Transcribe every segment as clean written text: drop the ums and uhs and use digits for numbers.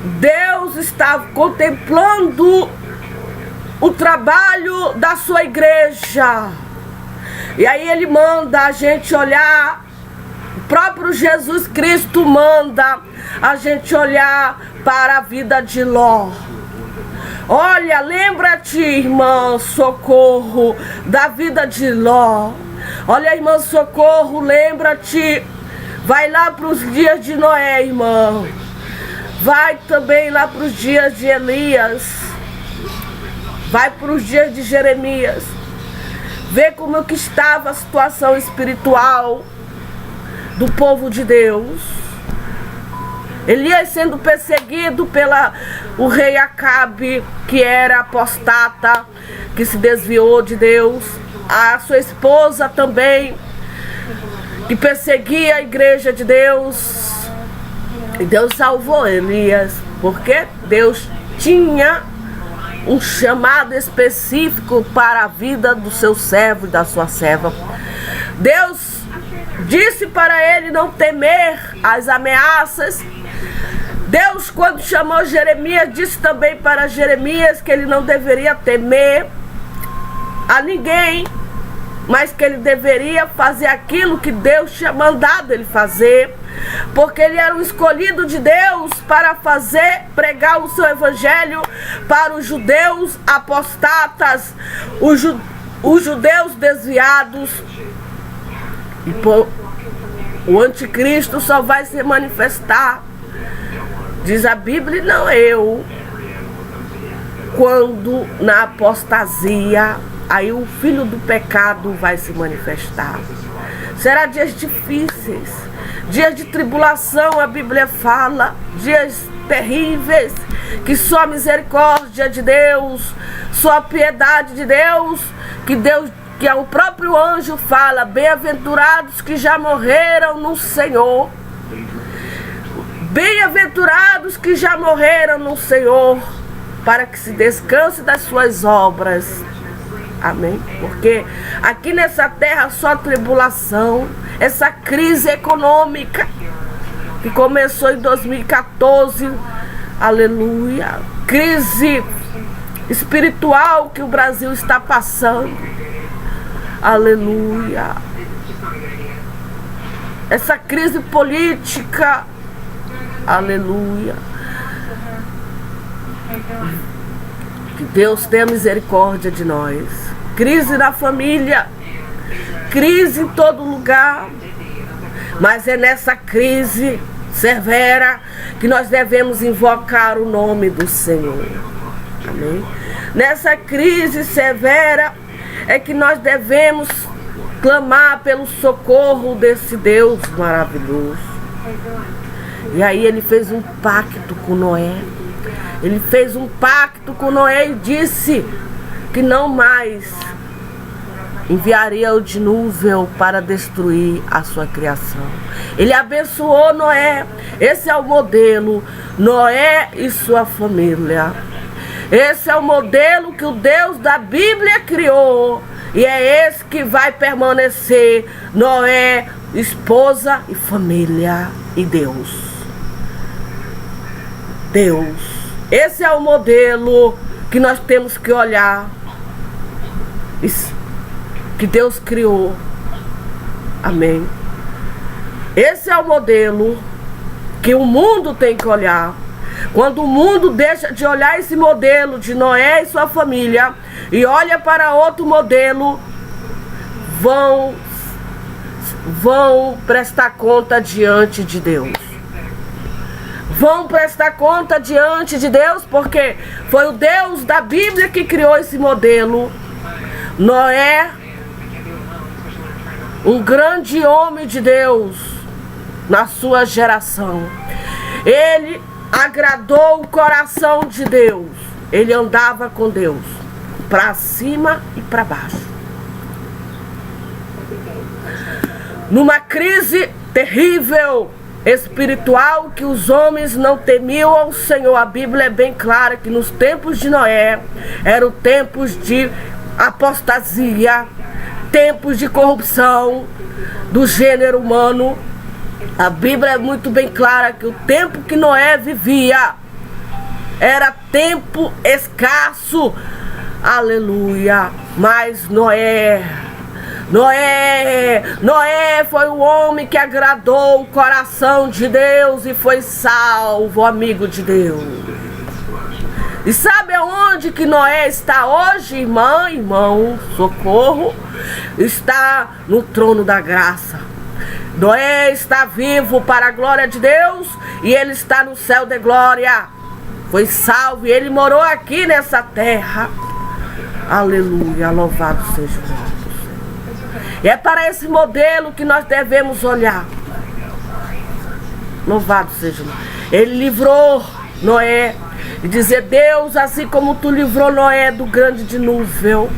Deus estava contemplando o trabalho da sua igreja. E aí ele manda a gente olhar, o próprio Jesus Cristo manda a gente olhar para a vida de Ló. Olha, lembra-te, irmã Socorro, da vida de Ló. Olha, irmã Socorro, lembra-te. Vai lá para os dias de Noé, irmã. Vai também lá para os dias de Elias. Vai para os dias de Jeremias. Vê como que estava a situação espiritual do povo de Deus. Elias sendo perseguido pela o rei Acabe, que era apostata, que se desviou de Deus. A sua esposa também, que perseguia a igreja de Deus. E Deus salvou Elias, porque Deus tinha um chamado específico para a vida do seu servo e da sua serva. Deus disse para ele não temer as ameaças. Deus, quando chamou Jeremias, disse também para Jeremias que ele não deveria temer a ninguém, mas que ele deveria fazer aquilo que Deus tinha mandado ele fazer, porque ele era um escolhido de Deus para pregar o seu evangelho para os judeus apostatas, os judeus desviados. E o anticristo só vai se manifestar, diz a Bíblia, não eu, quando na apostasia, aí o filho do pecado vai se manifestar. Será dias difíceis, dias de tribulação, a Bíblia fala, dias terríveis, que só a misericórdia de Deus, só a piedade de Deus, que o próprio anjo fala, bem-aventurados que já morreram no Senhor. Bem-aventurados que já morreram no Senhor, para que se descanse das suas obras. Amém? Porque aqui nessa terra só tribulação, essa crise econômica que começou em 2014, aleluia, crise espiritual que o Brasil está passando, aleluia, essa crise política, aleluia. Que Deus tenha misericórdia de nós. Crise na família, crise em todo lugar, mas é nessa crise severa que nós devemos invocar o nome do Senhor. Amém? Nessa crise severa é que nós devemos clamar pelo socorro desse Deus maravilhoso. E aí ele fez um pacto com Noé. Ele fez um pacto com Noé e disse que não mais enviaria o dilúvio para destruir a sua criação. Ele abençoou Noé. Esse é o modelo, Noé e sua família. Esse é o modelo que o Deus da Bíblia criou. E é esse que vai permanecer, Noé, esposa e família e Deus. Deus. Esse é o modelo que nós temos que olhar, que Deus criou. Amém? Esse é o modelo que o mundo tem que olhar. Quando o mundo deixa de olhar esse modelo de Noé e sua família e olha para outro modelo, vão prestar conta diante de Deus. Vão prestar conta diante de Deus, porque foi o Deus da Bíblia que criou esse modelo. Noé, um grande homem de Deus na sua geração. Ele agradou o coração de Deus. Ele andava com Deus, para cima e para baixo. Numa crise terrível espiritual, que os homens não temiam ao Senhor. A Bíblia é bem clara que nos tempos de Noé eram tempos de apostasia, tempos de corrupção do gênero humano. A Bíblia é muito bem clara que o tempo que Noé vivia era tempo escasso, aleluia. Mas Noé foi o homem que agradou o coração de Deus e foi salvo, amigo de Deus. E sabe aonde que Noé está hoje, irmão, socorro? Está no trono da graça. Noé está vivo para a glória de Deus e ele está no céu de glória. Foi salvo e ele morou aqui nessa terra. Aleluia, louvado seja o nome do Senhor. E é para esse modelo que nós devemos olhar. Louvado seja o nome. Ele livrou Noé. E dizer, Deus, assim como tu livrou Noé do grande dilúvio,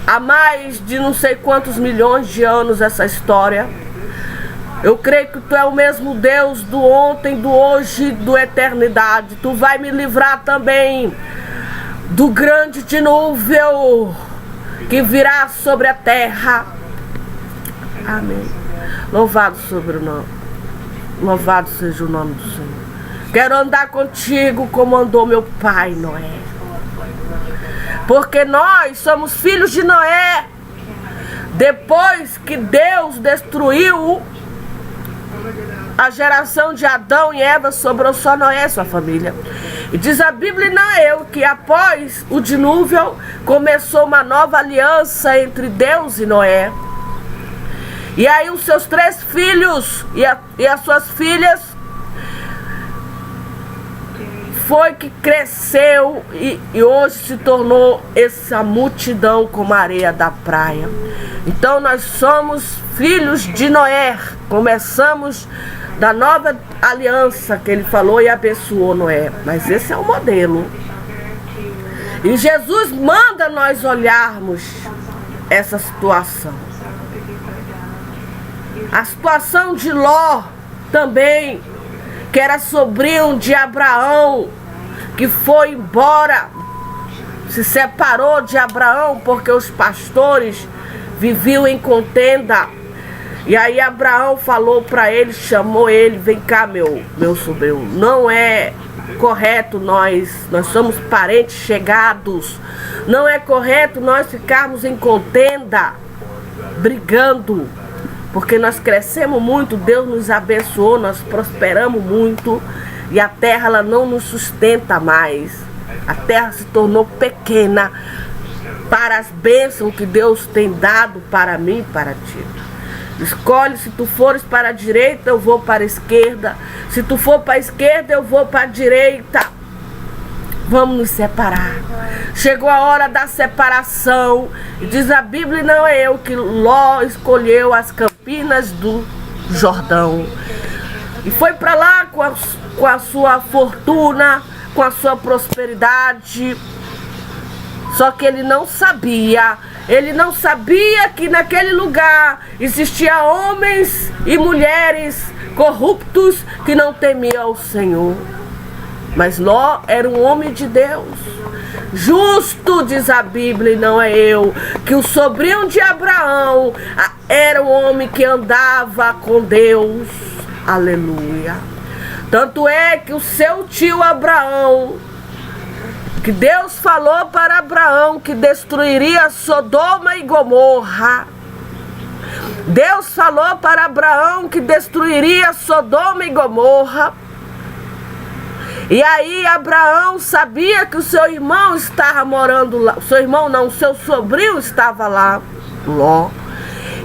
há mais de não sei quantos milhões de anos essa história, eu creio que tu é o mesmo Deus do ontem, do hoje, do eternidade. Tu vai me livrar também do grande dilúvio que virá sobre a terra. Amém. Louvado seja o nome do Senhor. Quero andar contigo como andou meu pai Noé. Porque nós somos filhos de Noé. Depois que Deus destruiu a geração de Adão e Eva, sobrou só Noé e sua família. E diz a Bíblia, não é eu, que após o dilúvio começou uma nova aliança entre Deus e Noé. E aí os seus 3 filhos e as suas filhas foi que cresceu e hoje se tornou essa multidão como a areia da praia. Então nós somos filhos de Noé. Começamos da nova aliança que ele falou e abençoou Noé. Mas esse é o modelo. E Jesus manda nós olharmos essa situação. A situação de Ló também, que era sobrinho de Abraão, que foi embora, se separou de Abraão porque os pastores viviam em contenda. E aí Abraão falou para ele, chamou ele, vem cá meu sobrinho, não é correto nós somos parentes chegados, não é correto nós ficarmos em contenda, brigando, porque nós crescemos muito, Deus nos abençoou, nós prosperamos muito e a terra ela não nos sustenta mais. A terra se tornou pequena para as bênçãos que Deus tem dado para mim e para ti. Escolhe, se tu fores para a direita, eu vou para a esquerda. Se tu for para a esquerda, eu vou para a direita. Vamos nos separar. Chegou a hora da separação. E diz a Bíblia, não é eu, que Ló escolheu as campinas do Jordão. E foi para lá com a sua fortuna, com a sua prosperidade. Só que ele não sabia que naquele lugar existia homens e mulheres corruptos que não temiam o Senhor. Mas Ló era um homem de Deus, justo, diz a Bíblia, e não é eu, que o sobrinho de Abraão era um homem que andava com Deus. Aleluia. Tanto é que o seu tio Abraão, que Deus falou para Abraão que destruiria Sodoma e Gomorra. Deus falou para Abraão que destruiria Sodoma e Gomorra. E aí Abraão sabia que o seu irmão estava morando lá. O seu irmão não, o seu sobrinho estava lá, Ló.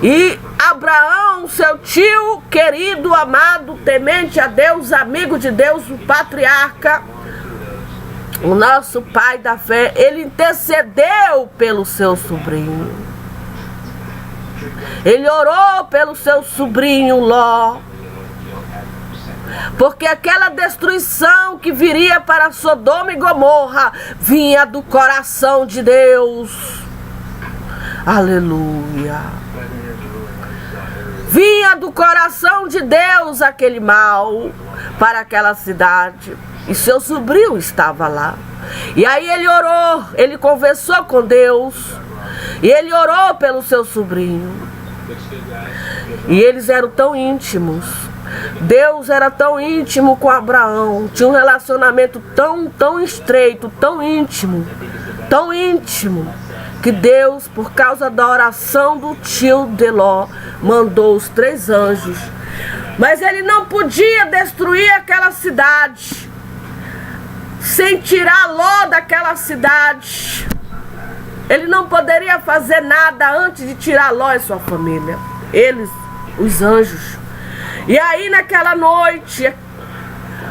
E Abraão, seu tio querido, amado, temente a Deus, amigo de Deus, o patriarca, o nosso pai da fé, ele intercedeu pelo seu sobrinho. Ele orou pelo seu sobrinho Ló. Porque aquela destruição que viria para Sodoma e Gomorra vinha do coração de Deus. Aleluia. Vinha do coração de Deus aquele mal para aquela cidade. E seu sobrinho estava lá. E aí ele orou, ele conversou com Deus. E ele orou pelo seu sobrinho. E eles eram tão íntimos Deus era tão íntimo com Abraão, tinha um relacionamento tão estreito, tão íntimo, que Deus, por causa da oração do tio de Ló, mandou os 3 anjos. Mas ele não podia destruir aquela cidade sem tirar Ló daquela cidade. Ele não poderia fazer nada antes de tirar Ló e sua família. Eles, os anjos. E aí naquela noite,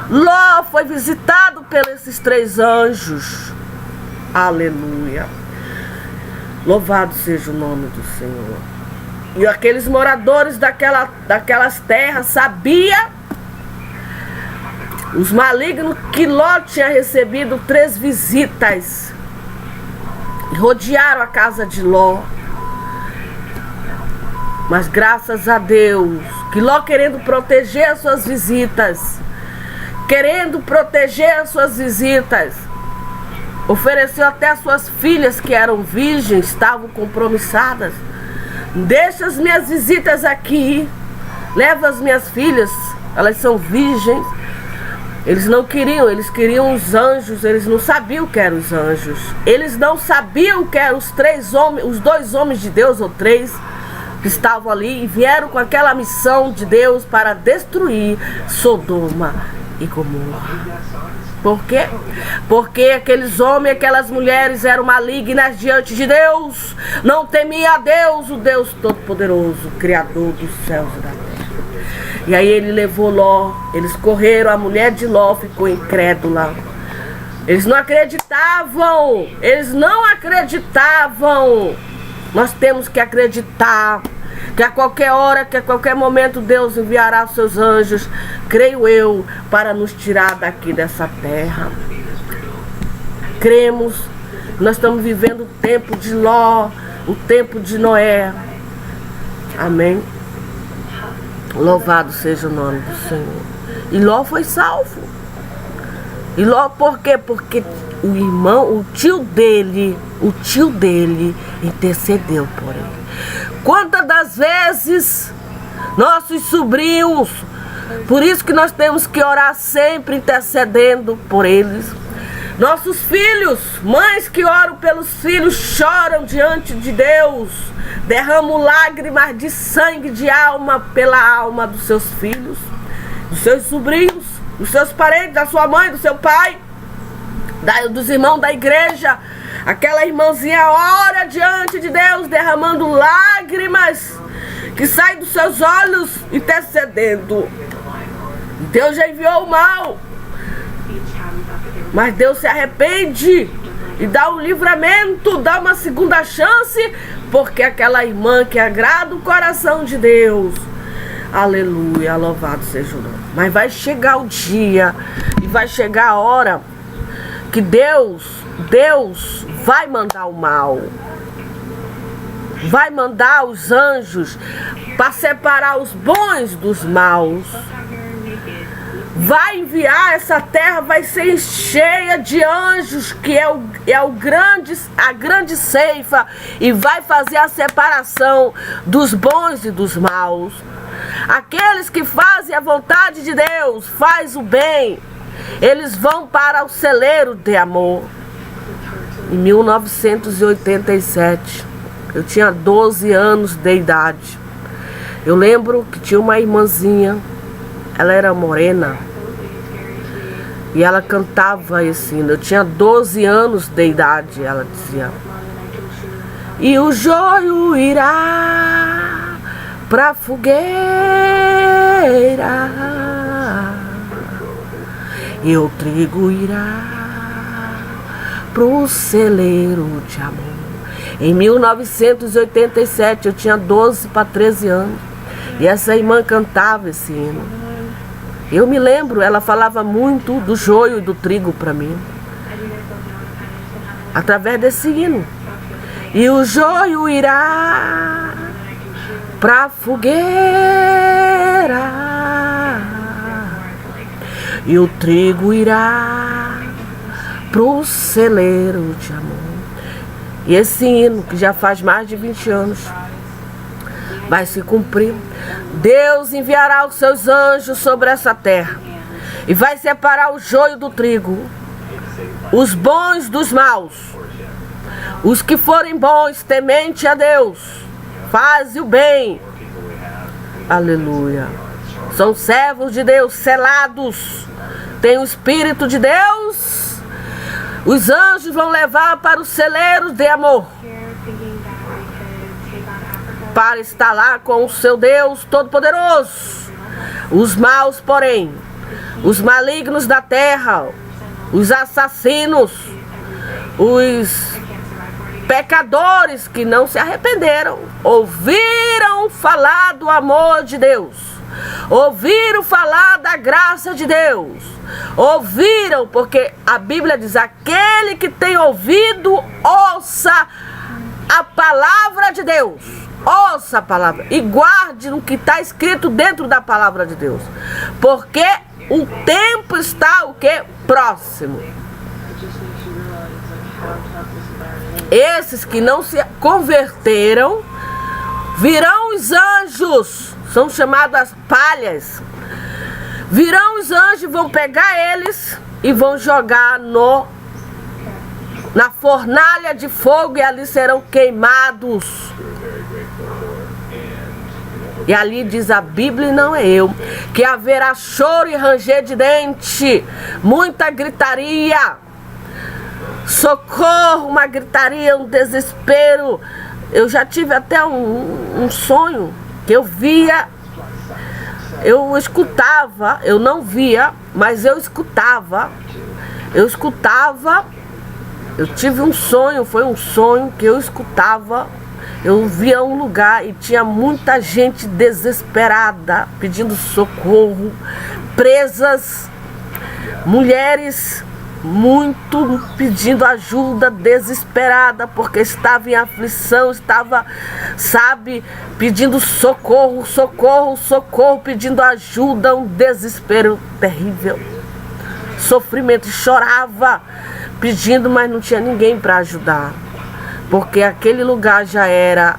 Ló foi visitado por esses 3 anjos. Aleluia. Louvado seja o nome do Senhor. E aqueles moradores daquelas terras sabiam, os malignos, que Ló tinha recebido 3 visitas. Rodearam a casa de Ló. Mas graças a Deus, que Ló, querendo proteger as suas visitas, ofereceu até as suas filhas, que eram virgens, estavam compromissadas. Deixa as minhas visitas aqui, leva as minhas filhas, elas são virgens. Eles não queriam, eles queriam os anjos, eles não sabiam o que eram os anjos. Eles não sabiam o que eram os 3 homens, os 2 homens de Deus, ou 3, que estavam ali e vieram com aquela missão de Deus para destruir Sodoma e Gomorra. Por quê? Porque aqueles homens e aquelas mulheres eram malignas diante de Deus, não temia a Deus, o Deus Todo-Poderoso, Criador dos céus e da terra. E aí ele levou Ló, eles correram, a mulher de Ló ficou incrédula. Eles não acreditavam, Nós temos que acreditar que a qualquer hora, que a qualquer momento Deus enviará os seus anjos, creio eu, para nos tirar daqui dessa terra. Cremos, nós estamos vivendo o tempo de Ló, o tempo de Noé. Amém? Louvado seja o nome do Senhor. E Ló foi salvo. E Ló por quê? Porque o tio dele intercedeu por ele. Quantas das vezes nossos sobrinhos, por isso que nós temos que orar sempre intercedendo por eles. Nossos filhos, mães que oram pelos filhos, choram diante de Deus, derramam lágrimas de sangue, de alma, pela alma dos seus filhos, dos seus sobrinhos, dos seus parentes, da sua mãe, do seu pai, dos irmãos da igreja. Aquela irmãzinha ora diante de Deus, derramando lágrimas que saem dos seus olhos, intercedendo. Deus já enviou o mal, mas Deus se arrepende e dá um livramento, dá uma segunda chance, porque aquela irmã que agrada o coração de Deus. Aleluia, louvado seja o nome. Mas vai chegar o dia e vai chegar a hora que Deus vai mandar o mal. Vai mandar os anjos para separar os bons dos maus. Vai enviar, essa terra vai ser cheia de anjos, que é a grande ceifa, e vai fazer a separação dos bons e dos maus. Aqueles que fazem a vontade de Deus, faz o bem, eles vão para o celeiro de amor. Em 1987, eu tinha 12 anos de idade. Eu lembro que tinha uma irmãzinha, ela era morena, e ela cantava esse hino. Eu tinha 12 anos de idade, ela dizia: e o joio irá pra fogueira, e o trigo irá pro celeiro de amor. Em 1987, eu tinha 12 para 13 anos. E essa irmã cantava esse hino. Eu me lembro, ela falava muito do joio e do trigo para mim, através desse hino. E o joio irá pra fogueira, e o trigo irá pro celeiro de amor. E esse hino, que já faz mais de 20 anos, vai se cumprir. Deus enviará os seus anjos sobre essa terra e vai separar o joio do trigo, os bons dos maus. Os que forem bons, temente a Deus, fazem o bem. Aleluia. São servos de Deus, selados, têm o Espírito de Deus. Os anjos vão levar para os celeiros de amor, para estar lá com o seu Deus Todo-Poderoso. Os maus, porém, os malignos da terra, os assassinos, os pecadores que não se arrependeram, ouviram falar do amor de Deus, ouviram falar da graça de Deus, ouviram, porque a Bíblia diz: aquele que tem ouvido, ouça a palavra de Deus. Ouça a palavra e guarde o que está escrito dentro da palavra de Deus, porque o tempo está o que? Próximo. Esses que não se converteram, virão os anjos, são chamados as palhas. Virão os anjos, vão pegar eles e vão jogar na fornalha de fogo, e ali serão queimados. E ali diz a Bíblia, e não é eu, que haverá choro e ranger de dente, muita gritaria, socorro, uma gritaria, um desespero. Eu já tive até um sonho que eu via, eu escutava, eu não via, mas eu escutava, eu tive um sonho, foi um sonho que eu escutava. Eu via um lugar e tinha muita gente desesperada, pedindo socorro, presas, mulheres muito pedindo ajuda, desesperada, porque estava em aflição, estava, pedindo socorro, socorro, socorro, pedindo ajuda, um desespero terrível, sofrimento, chorava, pedindo, mas não tinha ninguém para ajudar. Porque aquele lugar já era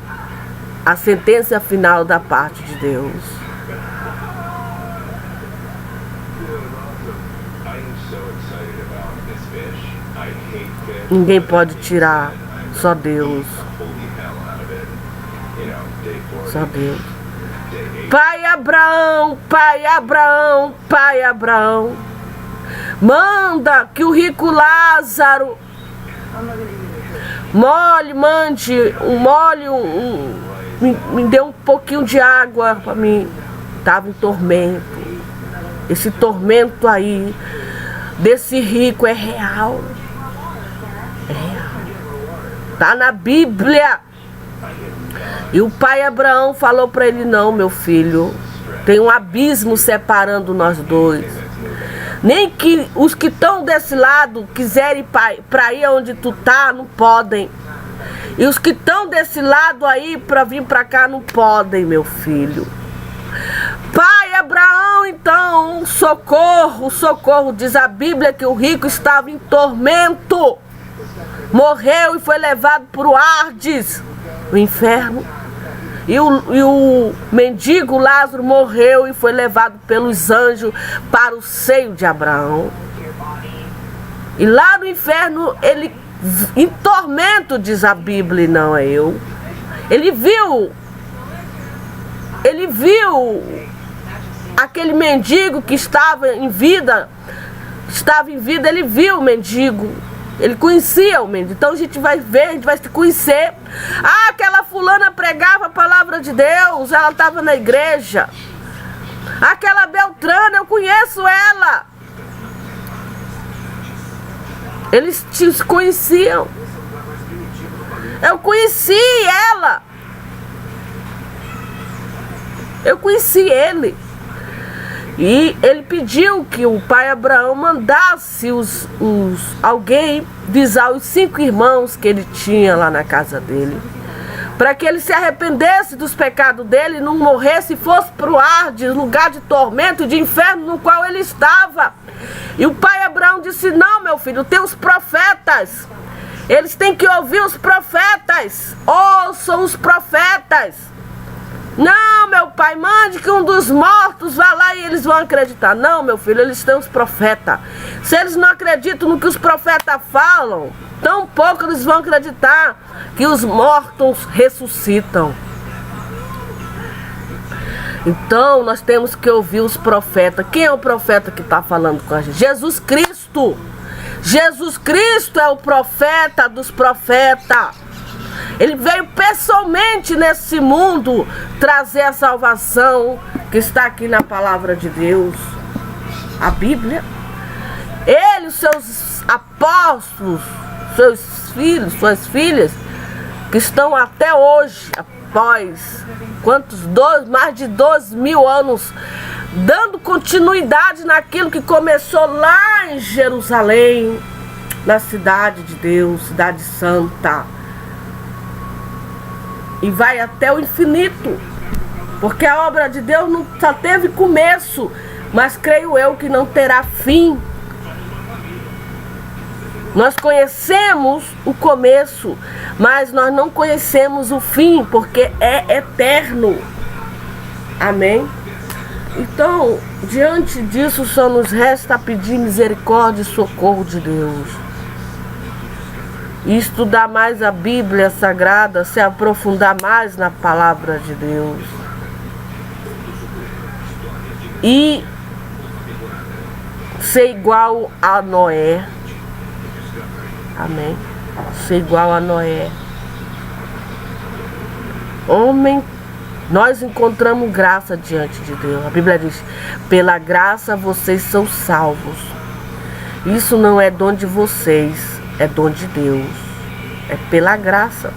a sentença final da parte de Deus. Ninguém pode tirar, só Deus. Só Deus. Pai Abraão, Pai Abraão, Pai Abraão, manda que o rico Lázaro me dê um pouquinho de água para mim. Estava em tormento. Esse tormento aí desse rico é real. É real. Tá na Bíblia. E o pai Abraão falou para ele: não, meu filho, tem um abismo separando nós dois. Nem que os que estão desse lado quiserem ir para ir onde tu tá, não podem. E os que estão desse lado aí para vir para cá não podem, meu filho. Pai Abraão, então, socorro, socorro. Diz a Bíblia que o rico estava em tormento. Morreu e foi levado para o Hades, o inferno. E o mendigo Lázaro morreu e foi levado pelos anjos para o seio de Abraão. E lá no inferno, ele, em tormento, diz a Bíblia, e não é eu. Ele viu aquele mendigo que estava em vida, ele viu o mendigo. Ele conhecia o mendigo. Então a gente vai ver, a gente vai se conhecer. Ah, aquela fulana pregava a palavra de Deus, ela estava na igreja. Aquela Beltrana, eu conheço ela. Eles se conheciam. Eu conheci ela. Eu conheci ele. E ele pediu que o pai Abraão mandasse alguém visar os 5 irmãos que ele tinha lá na casa dele, para que ele se arrependesse dos pecados dele, não morresse e fosse para o Hades, lugar de tormento, de inferno no qual ele estava. E o pai Abraão disse: não, meu filho, tem os profetas, eles têm que ouvir os profetas, ouçam os profetas. Não, meu pai, mande que um dos mortos vá lá e eles vão acreditar. Não, meu filho, eles têm os profetas. Se eles não acreditam no que os profetas falam, tão pouco eles vão acreditar que os mortos ressuscitam. Então, nós temos que ouvir os profetas. Quem é o profeta que está falando com a gente? Jesus Cristo. Jesus Cristo é o profeta dos profetas. Ele veio pessoalmente nesse mundo trazer a salvação que está aqui na palavra de Deus, a Bíblia. Ele, os seus apóstolos, seus filhos, suas filhas, que estão até hoje, após mais de 2.000 anos, dando continuidade naquilo que começou lá em Jerusalém, na cidade de Deus, cidade santa. E vai até o infinito, porque a obra de Deus não só teve começo, mas creio eu que não terá fim. Nós conhecemos o começo, mas nós não conhecemos o fim, porque é eterno. Amém? Então, diante disso, só nos resta pedir misericórdia e socorro de Deus. E estudar mais a Bíblia Sagrada, se aprofundar mais na palavra de Deus. E ser igual a Noé. Amém? Ser igual a Noé. Homem, nós encontramos graça diante de Deus. A Bíblia diz, pela graça vocês são salvos. Isso não é dom de vocês, é dom de Deus. É pela graça.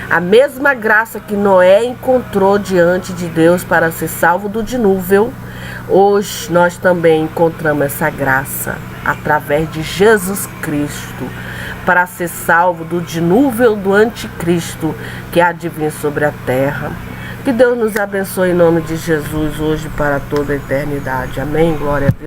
A mesma graça que Noé encontrou diante de Deus para ser salvo do dilúvio, hoje nós também encontramos essa graça através de Jesus Cristo para ser salvo do dilúvio do anticristo que há de vir sobre a terra. Que Deus nos abençoe em nome de Jesus hoje para toda a eternidade. Amém. Glória a Deus.